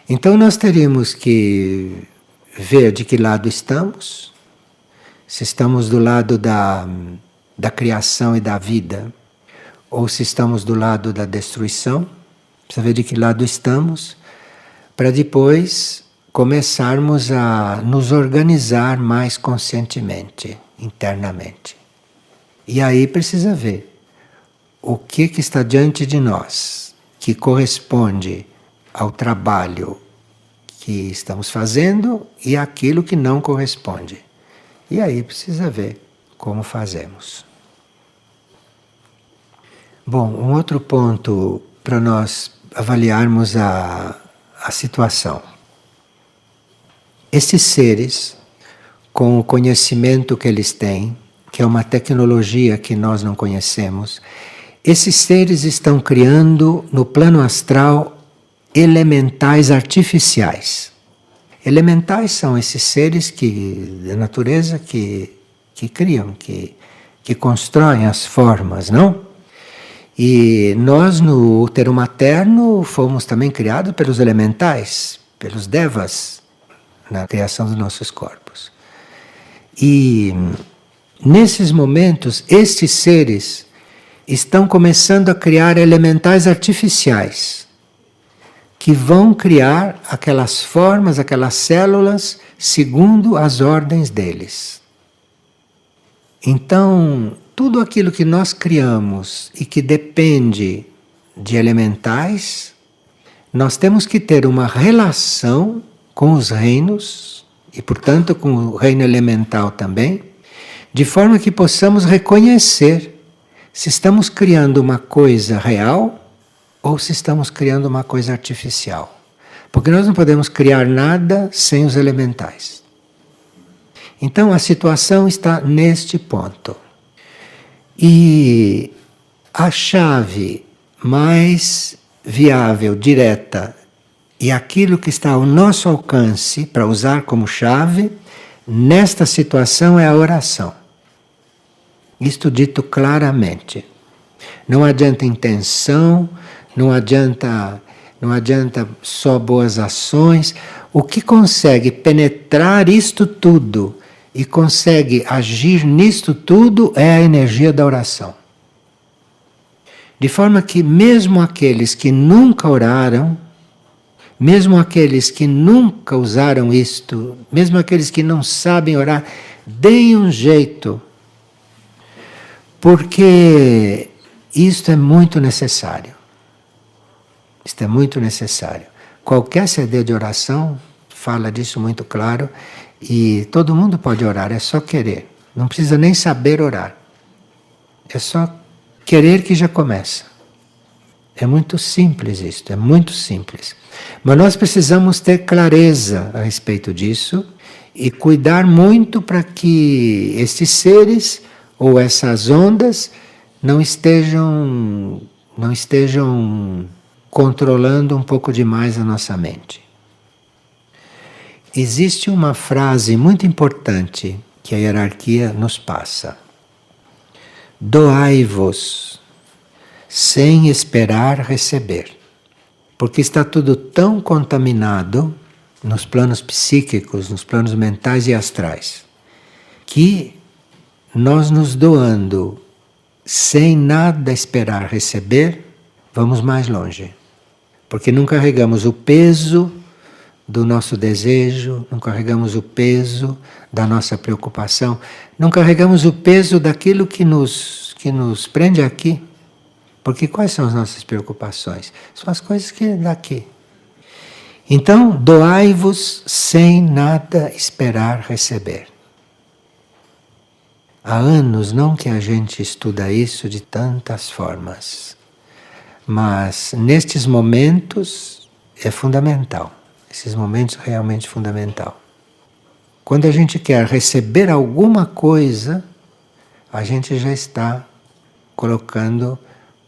Então nós teríamos que ver de que lado estamos. Se estamos do lado da criação e da vida, ou se estamos do lado da destruição. Precisa ver de que lado estamos, para depois começarmos a nos organizar mais conscientemente, internamente. E aí precisa ver o que está diante de nós, que corresponde ao trabalho que estamos fazendo e aquilo que não corresponde. E aí precisa ver como fazemos. Bom, um outro ponto para nós avaliarmos a situação. Esses seres, com o conhecimento que eles têm, que é uma tecnologia que nós não conhecemos, esses seres estão criando no plano astral elementais artificiais. Elementais são esses seres da natureza que criam, que constroem as formas, não? E nós no útero materno fomos também criados pelos elementais, pelos devas, na criação dos nossos corpos. E nesses momentos, estes seres estão começando a criar elementais artificiais, que vão criar aquelas formas, aquelas células, segundo as ordens deles. Então, tudo aquilo que nós criamos e que depende de elementais, nós temos que ter uma relação com os reinos, e portanto com o reino elemental também, de forma que possamos reconhecer se estamos criando uma coisa real ou se estamos criando uma coisa artificial. Porque nós não podemos criar nada sem os elementais. Então a situação está neste ponto. E a chave mais viável, direta, e aquilo que está ao nosso alcance para usar como chave, nesta situação é a oração. Isto dito claramente. Não adianta intenção, não adianta só boas ações. O que consegue penetrar isto tudo e consegue agir nisto tudo é a energia da oração. De forma que mesmo aqueles que nunca oraram, mesmo aqueles que nunca usaram isto, mesmo aqueles que não sabem orar, deem um jeito, porque isto é muito necessário. Isto é muito necessário. Qualquer CD de oração fala disso muito claro, E todo mundo pode orar, é só querer. Não precisa nem saber orar. É só querer que já começa. É muito simples isto, é muito simples. Mas nós precisamos ter clareza a respeito disso e cuidar muito para que estes seres ou essas ondas não estejam controlando um pouco demais a nossa mente. Existe uma frase muito importante que a hierarquia nos passa. Doai-vos sem esperar receber. Porque está tudo tão contaminado nos planos psíquicos, nos planos mentais e astrais, que nós nos doando sem nada esperar receber, vamos mais longe. Porque não carregamos o peso do nosso desejo, não carregamos o peso da nossa preocupação, não carregamos o peso daquilo que nos prende aqui. Porque quais são as nossas preocupações? São as coisas que daqui. Então, doai-vos sem nada esperar receber. Há anos não que a gente estuda isso de tantas formas. Mas nestes momentos é fundamental. Esses momentos realmente fundamental. Quando a gente quer receber alguma coisa, a gente já está colocando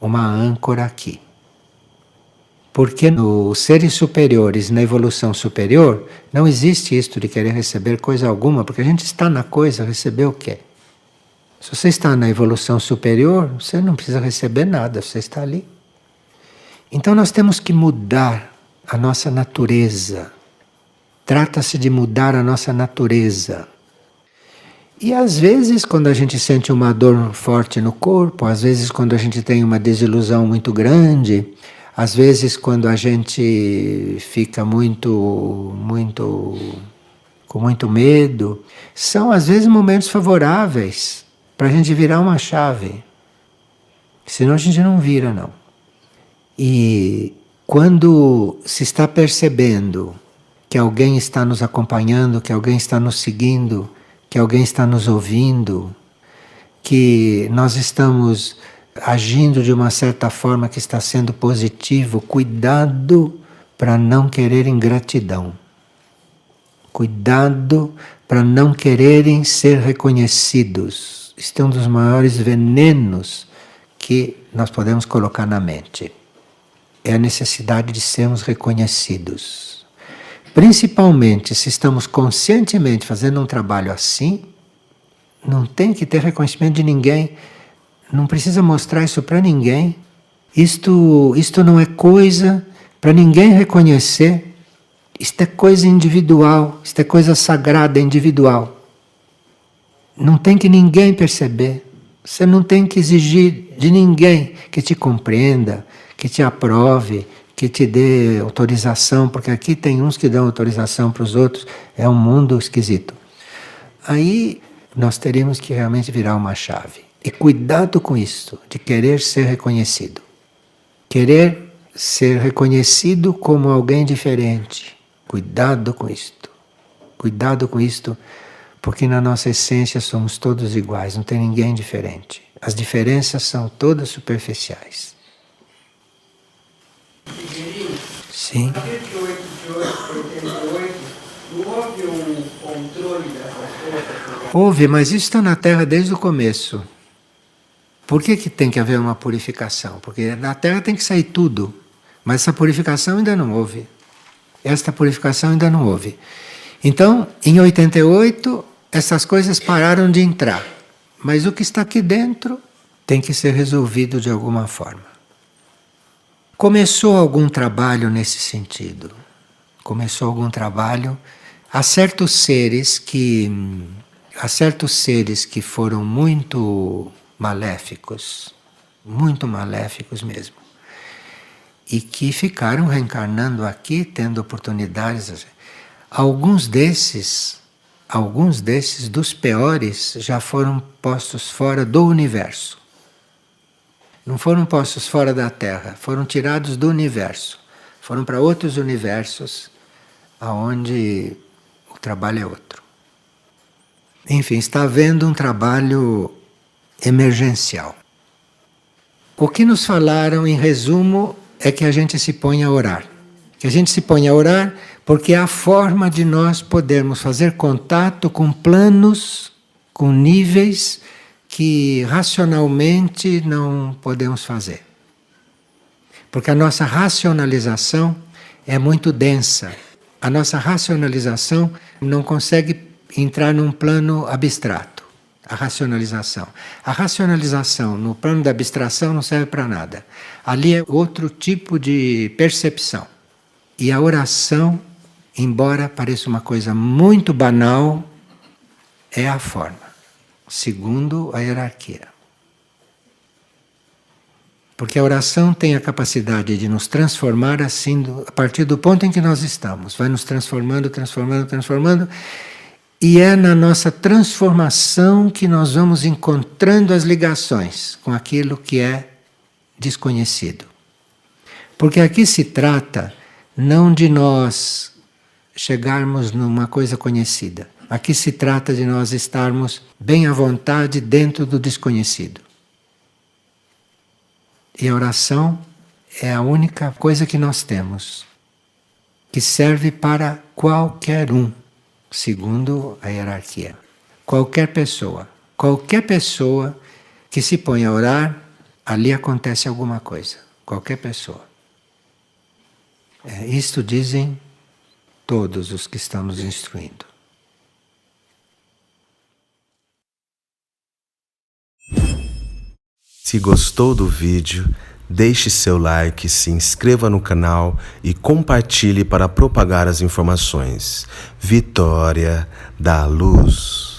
uma âncora aqui. Porque nos seres superiores, na evolução superior, não existe isto de querer receber coisa alguma, porque a gente está na coisa, receber o quê? Se você está na evolução superior, você não precisa receber nada, você está ali. Então nós temos que mudar a nossa natureza. Trata-se de mudar a nossa natureza. E às vezes, quando a gente sente uma dor forte no corpo, às vezes quando a gente tem uma desilusão muito grande, às vezes quando a gente fica com muito medo, são às vezes momentos favoráveis para a gente virar uma chave. Senão a gente não vira, não. E quando se está percebendo que alguém está nos acompanhando, que alguém está nos seguindo, que alguém está nos ouvindo, que nós estamos agindo de uma certa forma que está sendo positivo, cuidado para não querer ingratidão. Cuidado para não quererem ser reconhecidos. Este é um dos maiores venenos que nós podemos colocar na mente. É a necessidade de sermos reconhecidos. Principalmente se estamos conscientemente fazendo um trabalho assim, não tem que ter reconhecimento de ninguém, não precisa mostrar isso para ninguém. Isto não é coisa para ninguém reconhecer, isto é coisa individual, isto é coisa sagrada, individual. Não tem que ninguém perceber, você não tem que exigir de ninguém que te compreenda, que te aprove, que te dê autorização, porque aqui tem uns que dão autorização para os outros, é um mundo esquisito. Aí nós teríamos que realmente virar uma chave. E cuidado com isso, de querer ser reconhecido. Querer ser reconhecido como alguém diferente. Cuidado com isto. Cuidado com isto, porque na nossa essência somos todos iguais, não tem ninguém diferente. As diferenças são todas superficiais. Sim. A partir de 88, não houve um controle dessas coisas? Houve, mas isso está na Terra desde o começo. Por que tem que haver uma purificação? Porque na Terra tem que sair tudo, mas essa purificação ainda não houve. Esta purificação ainda não houve. Então, em 88, essas coisas pararam de entrar. Mas o que está aqui dentro tem que ser resolvido de alguma forma. Começou algum trabalho nesse sentido. Começou algum trabalho. Há certos seres que foram muito maléficos mesmo, e que ficaram reencarnando aqui, tendo oportunidades. Alguns desses dos piores já foram postos fora do universo. Não foram postos fora da Terra, foram tirados do universo. Foram para outros universos, onde o trabalho é outro. Enfim, está havendo um trabalho emergencial. O que nos falaram, em resumo, é que a gente se ponha a orar. Que a gente se ponha a orar porque é a forma de nós podermos fazer contato com planos, com níveis que racionalmente não podemos fazer. Porque a nossa racionalização é muito densa. A nossa racionalização não consegue entrar num plano abstrato. A racionalização. A racionalização no plano da abstração não serve para nada. Ali é outro tipo de percepção. E a oração, embora pareça uma coisa muito banal, é a forma, segundo a hierarquia. Porque a oração tem a capacidade de nos transformar assim, a partir do ponto em que nós estamos. Vai nos transformando, transformando, transformando. E é na nossa transformação que nós vamos encontrando as ligações com aquilo que é desconhecido. Porque aqui se trata não de nós chegarmos numa coisa conhecida. Aqui se trata de nós estarmos bem à vontade dentro do desconhecido. E a oração é a única coisa que nós temos, que serve para qualquer um, segundo a hierarquia. Qualquer pessoa que se põe a orar, ali acontece alguma coisa. Qualquer pessoa. Isto dizem todos os que estamos instruindo. Se gostou do vídeo, deixe seu like, se inscreva no canal e compartilhe para propagar as informações. Vitória da Luz.